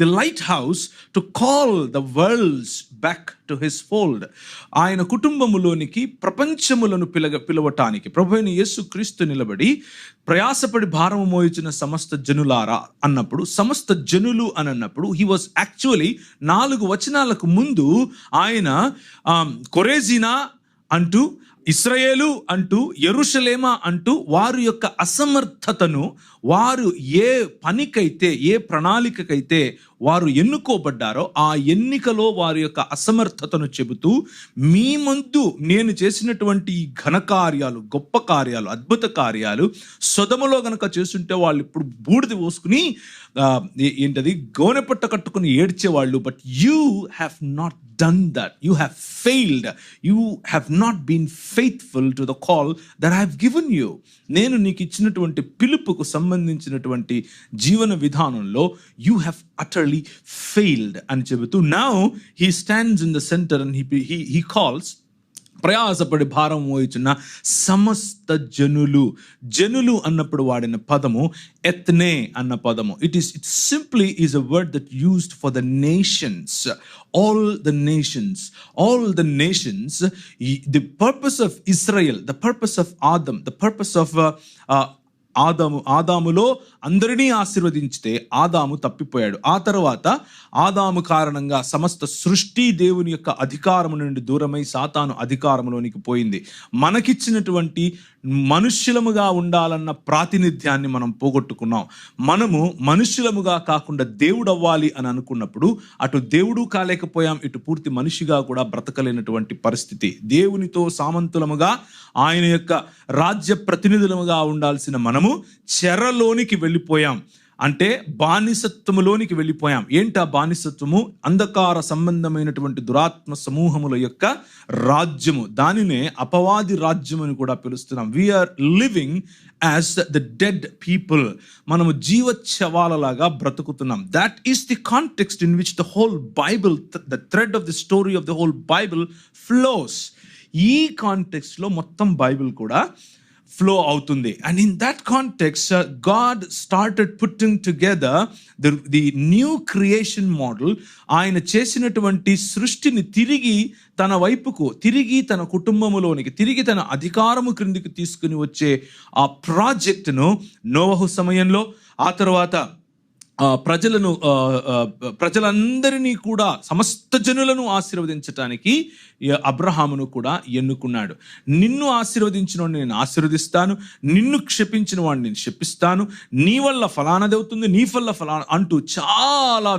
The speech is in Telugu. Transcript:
The light house to call the world's back to his fold. ఆయన కుటుంబములోనికి ప్రపంచములను పిలవటానికి ప్రభు అయిన యేసు క్రీస్తు నిలబడి ప్రయాసపడి భారము మోయుచున్న సమస్త జనులారా అన్నప్పుడు, సమస్త జనులు అని అన్నప్పుడు హీ వాజ్ యాక్చువల్లీ 4 వచనాలకు ముందు ఆయన కొరేజినా అంటూ, ఇశ్రాయేలు అంటూ, యెరూషలేమా అంటూ వారి యొక్క అసమర్థతను, వారు ఏ పనికైతే, ఏ ప్రణాళికకైతే వారు ఎన్నుకోబడ్డారో ఆ ఎన్నికలో వారి యొక్క అసమర్థతను చెబుతూ, మీ ముందు నేను చేసినటువంటి ఈ ఘనకార్యాలు, గొప్ప కార్యాలు, అద్భుత కార్యాలు సొదొమలో గనక చేస్తుంటే వాళ్ళు ఇప్పుడు బూడిద పోసుకుని ఏంటది గోనెపట్ట కట్టుకుని ఏడ్చేవాళ్ళు. But you have not done that. You have failed. You have not been faithful to the call that I have given you. నేను నీకు ఇచ్చినటువంటి పిలుపుకు సంబంధించినటువంటి జీవన విధానంలో you have utterly failed అని చెబుతూ, now he stands in the center and he calls, ప్రయాసపడి భారం మోయుచున్న సమస్త జనులు అన్నప్పుడు వాడిన పదము ఎత్నే అన్న పదము. It simply is a word that used for the nations, all the nations. The purpose of Israel, the purpose of Adam, the purpose of ఆదాములో అందరినీ ఆశీర్వదించితే ఆదాము తప్పిపోయాడు. ఆ తర్వాత ఆదాము కారణంగా సమస్త సృష్టి దేవుని యొక్క అధికారము నుండి దూరమై సాతాను అధికారంలోనికి పోయింది. మనకిచ్చినటువంటి మనుష్యులముగా ఉండాలన్న ప్రాతినిధ్యాన్ని మనం పోగొట్టుకున్నాం. మనము మనుష్యులముగా కాకుండా దేవుడు అవ్వాలి అని అనుకున్నప్పుడు అటు దేవుడు కాలేకపోయాం, ఇటు పూర్తి మనిషిగా కూడా బ్రతకలేనటువంటి పరిస్థితి. దేవునితో సామంతులముగా, ఆయన యొక్క రాజ్య ప్రతినిధులముగా ఉండాల్సిన మనము చెరలోనికి వెళ్ళిపోయాం. అంటే బానిసత్వములోనికి వెళ్ళిపోయాం. ఏంటా బానిసత్వము? అంధకార సంబంధమైనటువంటి దురాత్మ సమూహముల యొక్క రాజ్యము. దానినే అపవాది రాజ్యం అని కూడా పిలుస్తున్నాం. We are living as the dead people. మనము జీవచ్చవాలలాగా బ్రతుకుతున్నాం. That is the context in which the whole Bible, the thread of the story of the whole Bible flows. ఈ కాంటెక్స్ట్లో మొత్తం బైబిల్ కూడా ఫ్లో అవుతుంది. And in that context God started putting together the new creation model. ఆయన చేసినటువంటి సృష్టిని తిరిగి తన వైపుకు, తిరిగి తన కుటుంబములోనికి, తిరిగి తన అధికారము క్రిందికి తీసుకుని వచ్చే ఆ ప్రాజెక్టును నోవహు సమయంలో, ఆ తర్వాత ప్రజలందరినీ కూడా, సమస్త జనులను ఆశీర్వదించటానికి అబ్రహామును కూడా ఎన్నుకున్నాడు. నిన్ను ఆశీర్వదించిన వాడిని నేను ఆశీర్వదిస్తాను, నిన్ను క్షపించిన వాడిని నేను శపిస్తాను, నీ వల్ల ఫలానాది అవుతుంది, నీ వల్ల ఫలానా అంటూ చాలా